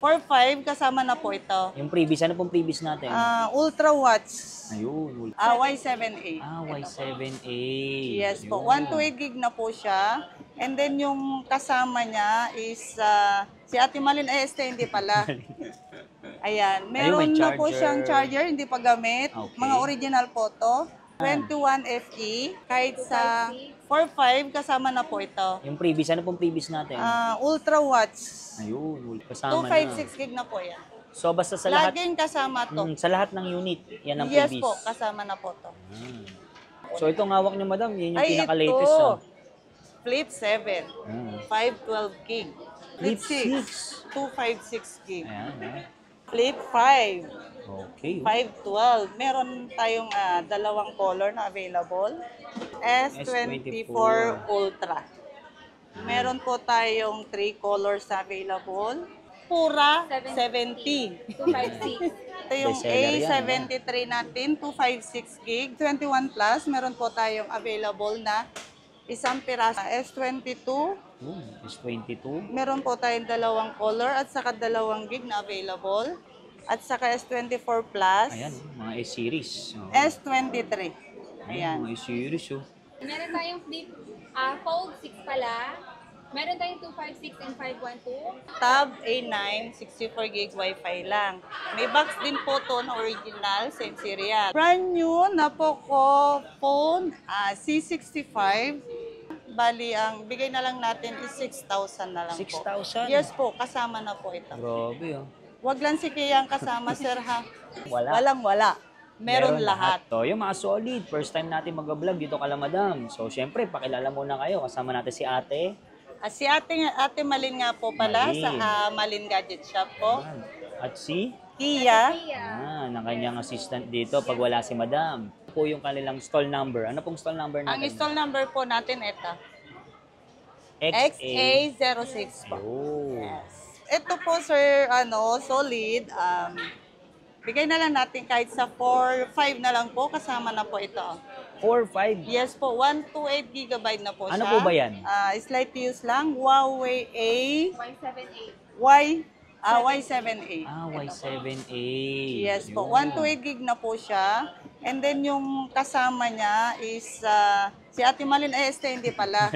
4.5 kasama na po ito. Yung previous, ano pong previous natin? Ultra Watts. Ayun. Y7A. Y7A. Yes po. Ayun. 128 gig na po siya. And then yung kasama niya is si Ate Malin AST, hindi pala. Ayan. Meron may na po charger. siyang charger, hindi pa gamit. Okay. Mga original po to. 21 FE. Kahit sa 4.5 kasama na po ito. Yung previous, ano pong previous natin? Ultra Watts. Ayun. Kasama 256 gig na po yan. So basta sa lahat, Laging kasama to. sa lahat ng unit, yan ang Yes previous. po, kasama na po to. So itong hawak niyo, madam, yan yung Ay, pinaka-latest. ito. Oh. Flip 7. 512 gig. Flip 6. 256 gig. Ayan. Flip 5. Okay. 512. Meron tayong dalawang color na available. S24 Ultra. Meron po tayong 3 colors na available. Pura 70. 256. Ito yung Bestseller yan, A73 natin, 256 gig. 21 plus, meron po tayong available na isang piraso. S22, S22. meron po tayong dalawang color at saka 2 gig na available. At saka S24 plus, Ayan, mga S-series. Oh. S23. Ayan. Mga S-series, oh. Meron tayong flip, fold 6 pala. Meron tayong 256 and 512. Tab A9, 64 gig Wi-Fi lang. May box din po to na original, same serial. Brand new na Poco phone, C65. Bali, ang bigay na lang natin is 6,000 na lang po. 6,000? Yes po, kasama na po ito. Grabe, oh. Wag lang si Kiyang kasama, sir, ha? Wala. Walang-wala. Meron lahat. So, yung mga solid, first time natin mag-vlog dito kala madam. So, syempre, pakilala muna kayo. Kasama natin si ate. Si ate Malin nga po pala Malin. sa Malin Gadget Shop po. Ayan. At si Kia. ng kanyang assistant dito pag wala si madam. Ito po yung kanilang stall number. Ano pong stall number Ang natin? install number po natin ito. XA. XA06 po. Oh. Yes. Ito po, sir, solid. Bigay na lang natin kahit sa 4.5 na lang po. Kasama na po ito. 4.5. Yes po, 128 GB na po Ano siya. po ba yan? Slight use lang. Huawei Y7A. Y7A. Yes po, Yun. 128 gig na po siya. And then yung kasama niya is si Ate Malin AST, hindi pala.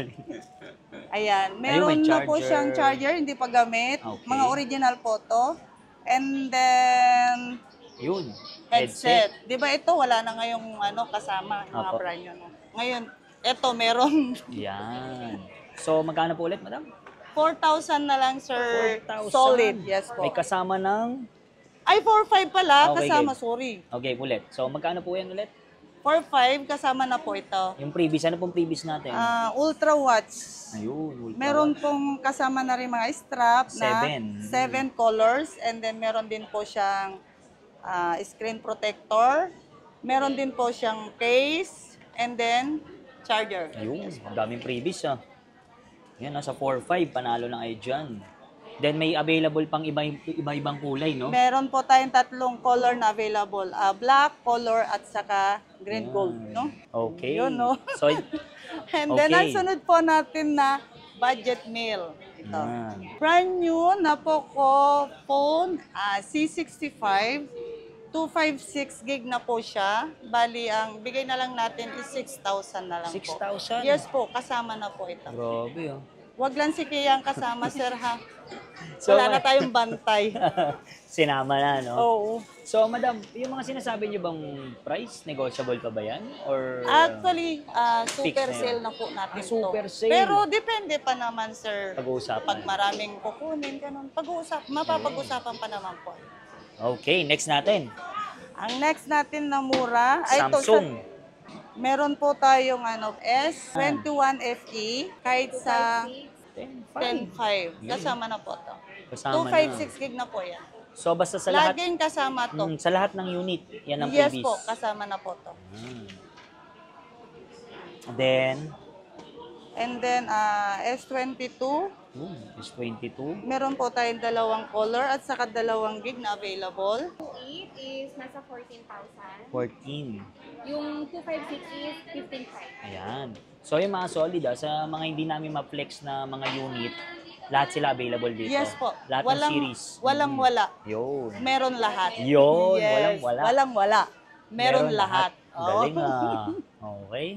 Ayan, meron may na po charger. siyang charger, hindi pa gamit. Okay. Mga original po to. And then Yun. headset. 'Di ba ito wala na ngayong kasama yung mga Opo. brand nyo. Ngayon, ito meron. Yan. So, magkano po ulit, madam? 4,000 na lang, sir. 4,000. Solid, yes po. May kasama ng... Ay, 4,500 pala. Okay, Kasama, good. sorry. Okay, ulit. So, magkano po yan ulit? 4,500 kasama na po ito. Yung previous, ano pong previous natin? Ultra Watts. Ayun. Meron pong kasama na rin mga strap na 7 colors. And then meron din po siyang screen protector. Meron din po siyang case. And then charger. Ayun. Ang daming previous, ah. Yan, nasa 4.5. Panalo na kayo dyan. Then, may available pang iba-ibang kulay, no? Meron po tayong 3 color na available. Black, color, at saka green gold, no? Okay. Yun, no? So, And then, okay. ang sunod po natin na budget meal. Ito. Yan. Brand new na Poco phone, C65. 256 gig na po siya. Bali, ang bigay na lang natin is 6,000 na lang po. 6,000? Yes po, kasama na po ito. Grabe, oh. Wag lang si Kiyang kasama, sir, ha? So, Wala na tayong bantay. Sinama na, no? Oo. So, madam, yung mga sinasabi niyo bang price, negotiable pa ba yan? Or Actually, super na yun? sale na po natin Super to. sale. Pero depende pa naman, sir. Pag-uusapan. Pag maraming kukunin, ganun. Mapapag-usapan pa naman po. Okay, next natin. Ang next natin na mura, ay ito, Samsung. meron po tayong S21 FE, kahit sa 10.5. Kasama na po to. Kasama 256 gig na po yan. So, basta sa lahat, Laging kasama to. sa lahat ng unit, yan ang Yes previous. po, kasama na po to. Then, And then, S22, S22. meron po tayong 2 color at saka 2 gig na available. 8 is nasa 14,000. 14. Yung 256 is 15,500. Ayan. So, yung mga solid, sa mga hindi namin ma-flex na mga unit, Lahat sila available dito. Yes po. Lahat ng series. Walang-wala. Yun. Meron lahat. Yun, Yes. walang-wala. Walang-wala. Meron lahat. Galing Okay.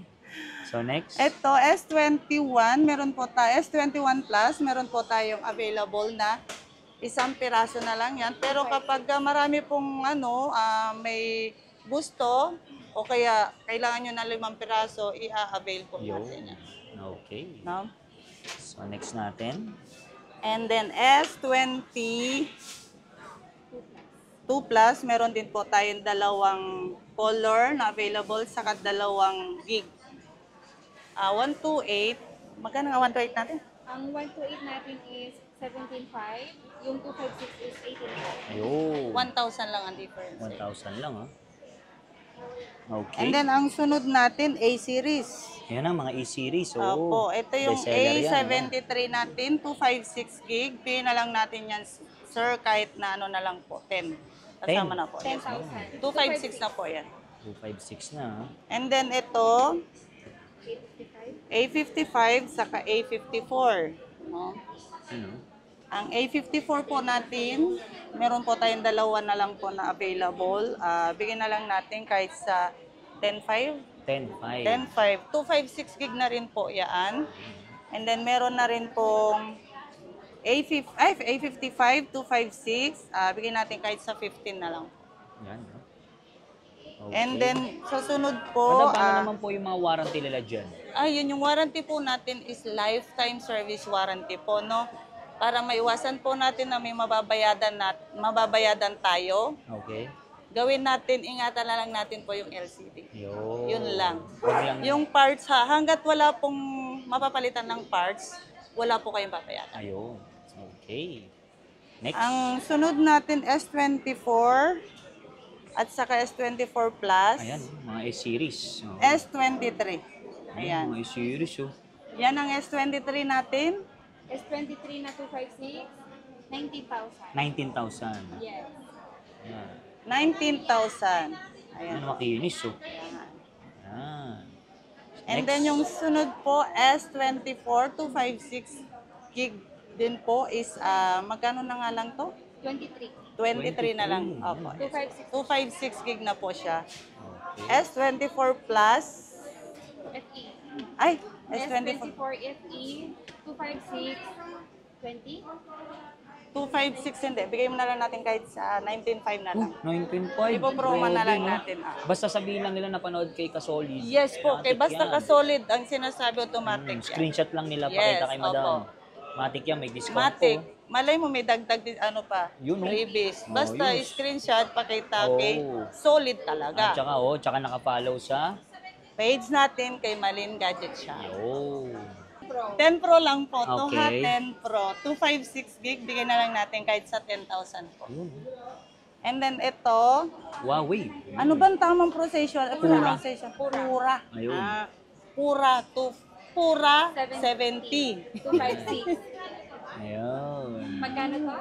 So next. Ito, S21, meron po tayo. S21 Plus, meron po tayong available na isang piraso na lang yan. Pero kapag marami pong may gusto, o kaya kailangan nyo na 5 piraso, i-avail po Yun. natin yan. Okay. No? So next natin. And then S22 Plus, meron din po tayong 2 color na available saka 2 gig. 128, magkano nga 128 natin? Ang 128 natin is 17.5. Yung 256 is 18.5. Ayun. 1,000 lang ang difference. 1,000 lang Okay. And then ang sunod natin, A-series. Yan ang mga E-series. Opo, ito yung bestseller yan, A73 natin, 256 gig. Pay na lang natin yan, sir, kahit na na lang po, 10. Kasama 10? na po. 10,000. 256 na po yan. 256 na. And then ito, 855. A55 saka A54. No? Ano? Ang A54 po natin, meron po tayong 2 na lang po na available. Bigyan na lang natin kahit sa 10.5. 10.5. 10.5. 256 gig na rin po yan. And then meron na rin pong A55, 256. Bigyan natin kahit sa 15 na lang. Yan. Okay. And then, sa sunod po, Paano naman po yung mga warranty nila dyan? yun, yung warranty po natin is lifetime service warranty po, no? Para maiwasan po natin na may mababayadan tayo. Okay. Gawin natin, ingatan na lang natin po yung LCD. Yun lang. Huwag lang. Yung parts hanggat wala pong mapapalitan ng parts, wala po kayong babayaran. Ayun. Okay. Next. Ang sunod natin S24 at saka S24 Plus. Ayan, mga S-series. S23. Ayan. Mga S-series. Yan ang S23 natin. S23 na 256, 19,000. 19,000. Yes. Ayan. 19,000. Ayan. Ano makinis Ayan. Ayan. And Next. then yung sunod po, S24 256 gig din po is, magkano na nga lang to? 23. 23 na lang. 23. Opo. 256 256 gig na po siya. Okay. S24 Plus. FE. Ay, S24. S24 FE, 256, 20? 256 hindi. Bigay mo na lang natin kahit sa 19.5 na lang. 19.5. Ipopromo na lang Grabe, no? natin. Basta sabihin lang nila napanood kay Kasolid. Yes po, kay Matik basta yan. ka-solid ang sinasabi automatic yan. Screenshot lang nila Yes, pakita kay madam. opo. Matik yan, may discount Matic. po. Malay mo may dagdag din pa. Yun, no? Freebies. Oh, Basta yun. screenshot pakita Oh. kay solid At talaga. tsaka naka-follow sa Page natin kay Malin Gadget Shop. Oh. 10 Pro lang po. To ha, Okay. 10 Pro. 256 gig. Bigyan na lang natin kahit sa 10,000 po. Yun. And then ito, Huawei. ano ba ang tamang pronunciation? Pura. Pura. Ayun. Pura 70. 256. Ayun. Magkano to?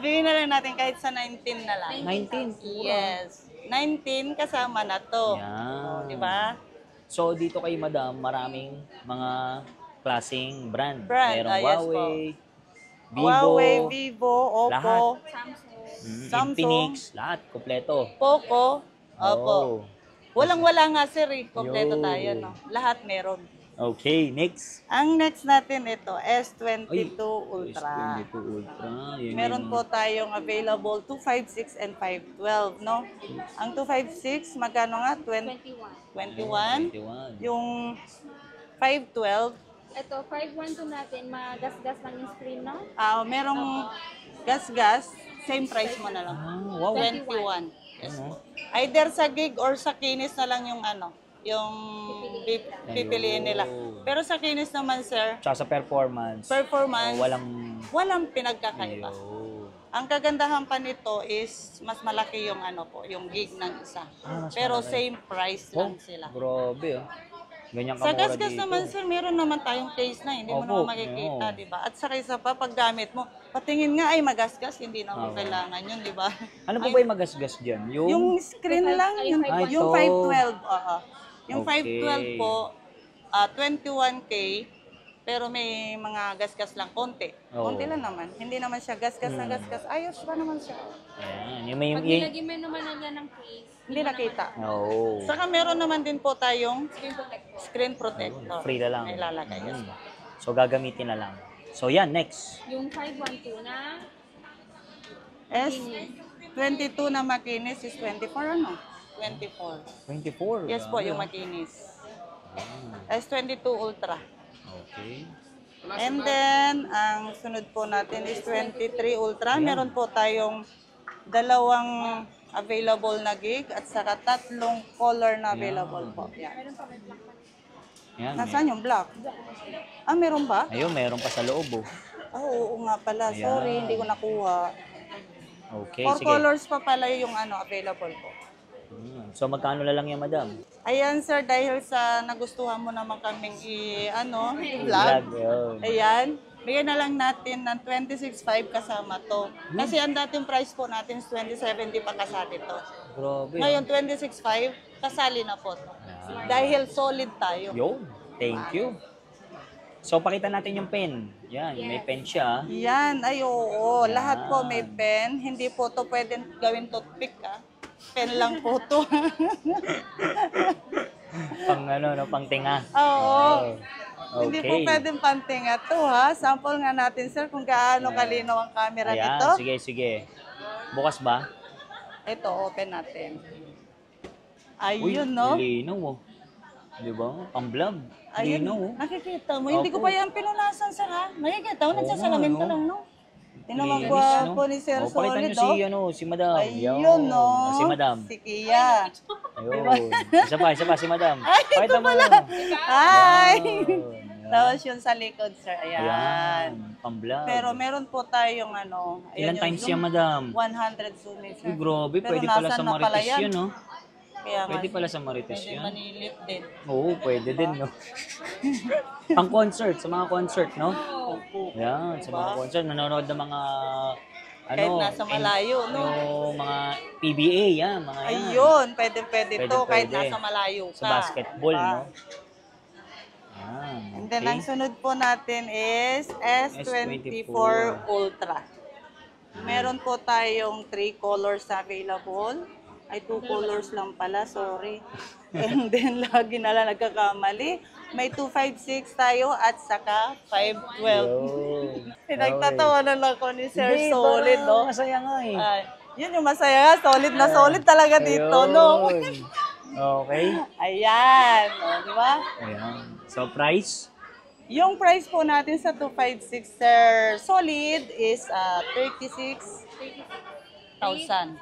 Bigyan na lang natin kahit sa 19 na lang. 19. Yes. 19 kasama na to. Yan. Di ba? So, dito kay madam, maraming mga klaseng brand. Brand, Merong yes po. Huawei, Vivo, Huawei, Vivo, Oppo, lahat. Samsung. Samsung. Infinix, lahat, kompleto. Poco. Opo. Oh. Walang-wala nga sir eh. Kompleto Yo. tayo, no? Lahat meron. Okay, next. Ang next natin ito, S22 Ay, Ultra. S22 Ultra. Yan Meron yung po tayong available 256 and 512, no? Ang 256, magkano nga? 21. 21. 21. Yung 512, Ito, 512 natin, magasgas lang yung screen, no? merong gas-gas, same price mo na lang. Wow. 21. Yes. Ano? Either sa gig or sa kinis na lang yung yung pipiliin nila. Pero sa kinis naman, sir, Tsaka sa performance. performance, Walang pinagkakaiba. Ayun. Ang kagandahan pa nito is mas malaki yung yung gig ng isa. Mas Pero malaki. same price lang sila. Grabe, Ganyan Sa kamura gas-gas dito. naman, sir, meron naman tayong case na hindi mo Opo, naman makikita, oo. di ba? At saka isa pa, pag gamit mo, patingin nga ay magasgas, hindi naman Oo. kailangan yun, di ba? Ano po ba yung magasgas dyan? Yung screen lang, yung, Ay, yung ito. 512, oo. Yung Okay. 512 po, 21K, Pero may mga gasgas lang, konti. Oo. Konti lang naman. Hindi naman siya gasgas na gasgas. Ayos pa naman siya. Ayan. Yung may Pag nilagyan mo naman nila ng case, Hindi nakita. Oo. Saka meron naman din po tayong screen protector. screen protector. Free na lang. Na ilalagay. Yes. So, gagamitin na lang. So, yan. Next. Yung 512 na, S22 na makinis is 24 ano? 24. 24. Yes po, yung makinis. S22 Ultra. Okay. And then, ang sunod po natin is 23 Ultra. Meron po tayong dalawang available na gig at saka tatlong color na available po. Yan. Yan. Nasaan yung black? Ah, meron ba? Ayun, meron pa sa loob, oh. Ah, oo nga pala. Sorry, hindi ko nakuha. Okay, 4 sige. colors pa pala yung available po. So, magkano na lang yan, madam? Ayan sir, dahil sa nagustuhan mo naman kaming vlog. Vlog, yun. Ayan, bigyan na lang natin ng 26.5 kasama to. Kasi ang dating price po natin is 27.70 pa kasali to. Grabe. Ngayon 26.5, kasali na po to. Dahil solid tayo. Yun. Thank you. So, pakita natin yung pen. Yan, may pen siya. Yan, ay oo. Lahat po may pen. Hindi po to pwedeng gawin toothpick Pen lang po to. Pang ano, no, pang tinga. Oo. Okay. Hindi po pwedeng pantinga to Sample nga natin sir kung gaano kalinaw ang camera Ayan, nito. sige, sige. Bukas ba? Ito, open natin. Uy, Ayun, no? linaw, oh. Di ba? Pang-vlog. Ayun, Linaw, oh. nakikita mo. Hindi ko Opo. pa yan pinunasan, sir, Nakikita mo, nagsasalamin ka no? lang, no? Tinamang Linis, gwapo ni Sir Pakita Solid, nyo si Madam. Ayun, no? Si Madam. Si Kia. Ayun. Isa pa, si Madam. Pakita mo. Hi! Ayun. Tapos yun sa likod, sir. Ayan. Ayan. Pang-vlog. Pero meron po tayong Ilan yung times zoom, yan, Madam? 100 zoom in, sir. Uy, grabe. Pero Pwede pala nasan sa na pala Marites yan? yun, no? Kaya nga, Pwede pala sa Marites pwede yun. manilip din. Oo, pwede din, no? Pang concert, sa mga concert, no? Opo. Yan, sa mga concert, nanonood ng mga Kahit nasa malayo, no? Yung mga PBA, yan, mga yan. Ayun, pwede to kahit Pwede. nasa malayo ka. Sa basketball, Diba? no? Yan, And then, ang sunod po natin is S24 Ultra. Meron po tayong 3 colors available. Ay, 2 colors lang pala, sorry. And then, lagi na lang nagkakamali. May 256 tayo at saka 512. Yun. Pinagtatawanan lang ko ni Sir Hindi, Solid, parang no? Masaya nga eh. Ay, yun yung masaya, solid na solid talaga dito, no? Ayun. Okay. Ayan, di ba? Ayan. So, price? Yung price po natin sa 256 Sir Solid is 36,000.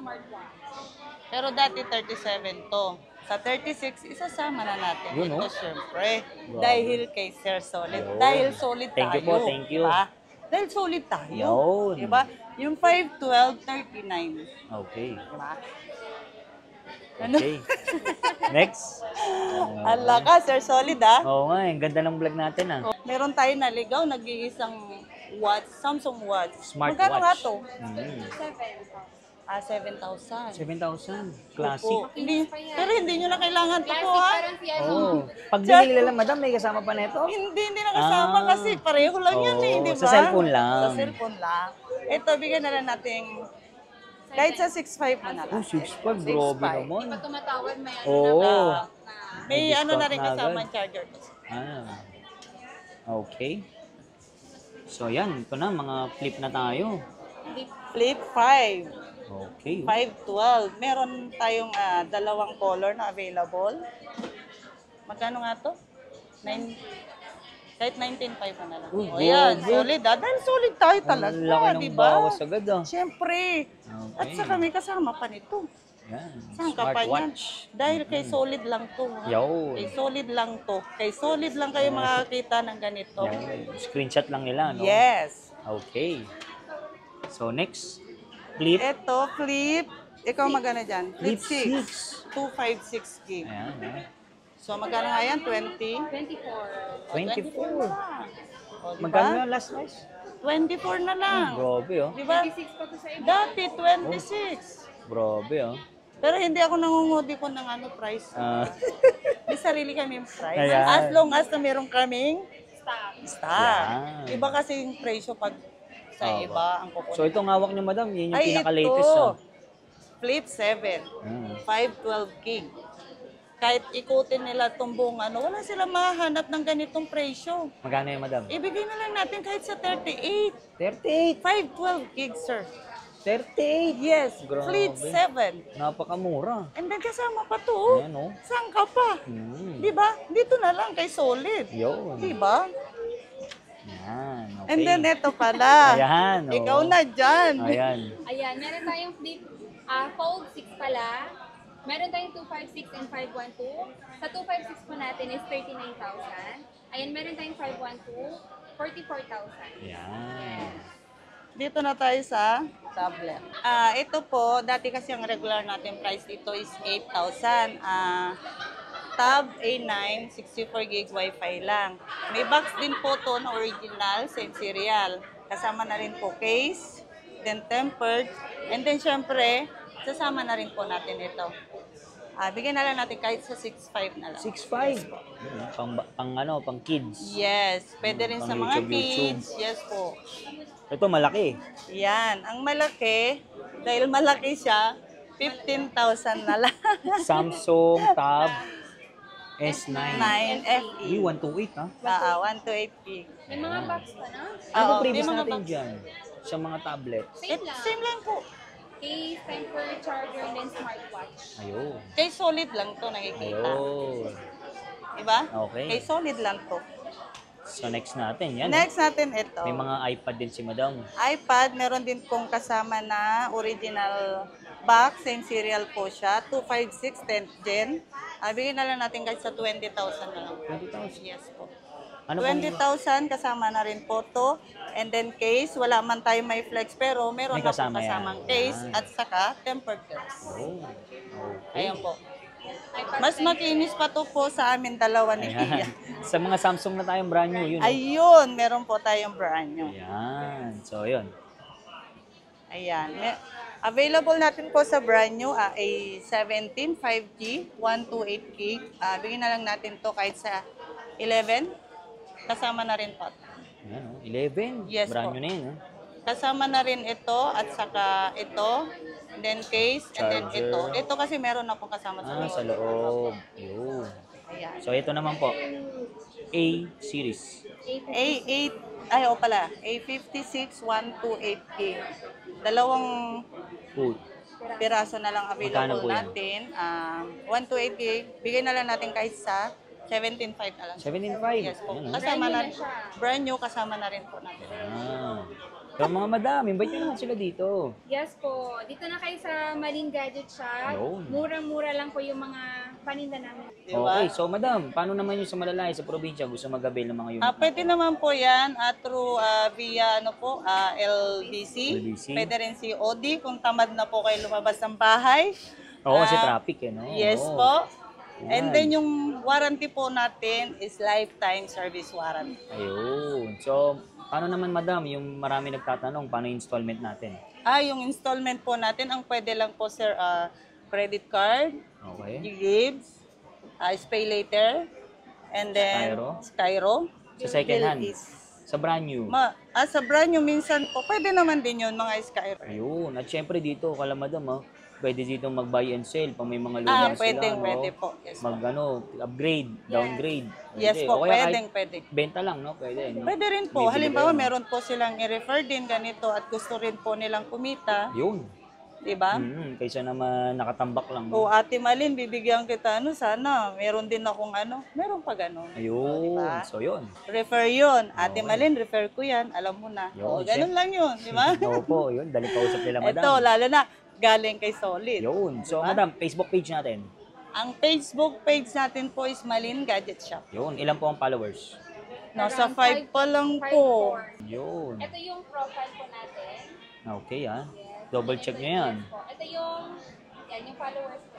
Pero dati 37 to. Sa 36, isasama na natin Yun, ito, oh. syempre. Wow. Dahil kay Sir Solid. Yun. Dahil solid Thank you tayo. po, thank you. Diba? Dahil solid tayo. Yun. Diba? Yung 512, 39. Okay. Diba? Ano? Okay. Next. Hala ka, Sir Solid, Oo nga, ang ganda ng vlog natin Meron tayo naligaw, nag-iisang watch, Samsung watch. Smartwatch. Magkano nga to? 7,000. 7,000. Classic. Opo. Hindi, pero hindi nyo na kailangan to po, Classic parang si ano. Oo. Pag binili nila, madam, may kasama pa neto? Hindi na kasama kasi pareho lang yun Oo, di ba? sa cellphone lang. Sa cellphone lang. Ito, bigyan na lang natin kahit sa 6.5 na lang. 6.5, grabe 6.5. naman. Pag tumatawad, may ano Oo. May May ano na discount rin na kasama agad. ang charger. Okay. So, yan. Ito na, mga flip na tayo. Flip 5. Okay. 512. Meron tayong dalawang color na available. Magkano nga to? Kahit 19.5 na lang. Uy, O yan, grabe. solid Dahil solid tayo Ang talaga, laki ng di ba? bawas agad Siyempre. Okay. At saka may kasama pa nito. Yan. Saan ka pa yan? Smartwatch. Dahil kay solid lang to. Yo. Kay solid lang to. Kay solid lang kayo makakita ng ganito. Yan. Screenshot lang nila, no? Yes. Okay. So, next. Flip. Ito, flip. Ikaw magana dyan? Flip Flip 6. 256 gig. Ayan. So, magkano nga yan? 20? 24. 24. O, diba? Magkano yung last price? 24 na lang. Grabe, oh. Di ba? 26 pa to sa iba. Dati 26. Grabe, oh. Pero hindi ako nangungudi ko ng price. Ah, May sarili kami price. Ayan. As long as na meron kaming stock. Star. Yan. Iba kasi yung presyo pag sa Oo. iba ang kukunin. So itong hawak niyo, madam, yun yung Ay, pinaka-latest. ito. Oh. Flip 7. Mm. 512 gig. Kahit ikutin nila itong buong ano, wala silang mahanap ng ganitong presyo. Magkano yun, madam? Ibigay na lang natin kahit sa 38. 38. 512 gig, sir. 38. Yes, Grabe. Fleet 7. Napakamura. And then kasama pa to. Oh. Ayan, oh. Saan ka pa? Mm. Di ba? Dito na lang kay Solid. Yun. Di ba? Yan, okay. And then ito pala. Ayan, oh. Ikaw na dyan. Ayan. Ayan, meron tayong flip fold 6 pala. Meron tayong 256 and 512. Sa 256 po natin is 39,000. Ayan, meron tayong 512, 44,000. Yan. Dito na tayo sa tablet. Ito po, dati kasi ang regular natin price dito is 8,000. Tab A9, 64 gig Wi-Fi lang. May box din po to na original, same serial. Kasama na rin po case, then tempered, and then syempre, sasama na rin po natin ito. Bigyan na lang natin kahit sa 6.5 na lang. 6.5. Pang kids. Yes, pwede rin Pang sa mga YouTube. kids. Yes po. Ito malaki. Yan, ang malaki, dahil malaki siya, 15,000 na lang. Samsung Tab S9. 9 FE. 128 ha? 128 gig. May mga box pa na. Ano Oo, ba previous may mga natin box. dyan? Sa mga tablet. Same lang. Same lang po. Case, temper, charger, and then smartwatch. Ayun. Kay solid lang to nakikita. Ayun. Diba? Okay. Kay solid lang to. So next natin, yan. Next natin ito. May mga iPad din si madam. iPad, meron din pong kasama na original box, same serial po siya. 256 10th gen. Bigyan na lang natin guys sa 20,000 na lang. 20,000. Yes po. Ano pong 20,000 kasama na rin po to. And then case, wala man tayo may flex pero meron May na po kasama yan. kasamang case Yan. at saka tempered glass. Oh. Okay. Ayan po. iPad Mas 10. makinis pa to po sa amin dalawa ni Pia. Ayan. Sa mga Samsung na tayong brand new, yun. oh. Ayun, meron po tayong brand new. Ayan. So, yun. Ayan. Available natin po sa brand new, A17 5G, 128 gig. Bigyan na lang natin to kahit sa 11. Kasama na rin po. Ayan, oh. 11. Yes brand po. new na yun. Oh. Kasama na rin ito at saka ito, and then case, and then Charger. ito. Ito kasi meron na pong kasama sa loob. Sa loob. Yun. Ayan. So, ito naman po. A series. A8, ay o pala, A56 128 gig. Dalawang Good. piraso na lang Magkano available po yan? natin. 128 gig. Bigay na lang natin kahit sa 17.5 na lang. 17.5. Yes po. Ayan, oh. Kasama Brand new na, na siya. brand new kasama na rin po natin. So, mga madam, invite nyo naman sila dito. Yes po. Dito na kayo sa Malin Gadget Shop. Ayun. Murang-mura lang po yung mga paninda namin. Diba? Okay, so madam, paano naman yung sa malalay, sa probinsya, gusto mag-avail ng mga unit? Pwede naman po yan through via ano po, LBC. LBC. Pwede rin si OD kung tamad na po kayo lumabas ng bahay. Oo, kasi Ah, traffic eh, no? Yes Oo. po. Yan. And then yung warranty po natin is lifetime service warranty. Ayun. So, paano naman madam, yung marami nagtatanong, paano yung installment natin? Yung installment po natin, ang pwede lang po sir, credit card, Okay. gigs, pay later, and then Skyro. Sa second hand? Bill is- Sa brand new? sa brand new minsan po, pwede naman din yun mga Skyro. Ayun. At syempre dito, kala madam, pwede dito mag-buy and sell pang may mga luma Pwede, sila, no? pwede po. Yes, po. Upgrade, downgrade. Yes Pwede. po, O kaya kahit pwede. benta lang, no? Pwede, no? Pwede rin po. May Halimbawa, binigay, no? meron po silang i-refer din ganito at gusto rin po nilang kumita. Yun. Di ba? Kaysa naman nakatambak lang. O No? Ate Malin, bibigyan kita, sana, meron din akong meron pa ganun. Ayun. Diba? So, yun. Refer yun. Ate Malin, refer ko yan. Alam mo na. Yun, Ganun lang yun, di ba? Opo, yun. Dali kausap nila, madam. Ito, lalo na, galing kay Solid. Yun. So, Diba? madam, Facebook page natin. Ang Facebook page natin po is Malin Gadget Shop. Yun. Ilan po ang followers? Nasa Around 5 pa lang 5, po. 4. Yun. Ito yung profile po natin. Okay, Double check nyo yan. Ito yung, yan yung followers ko.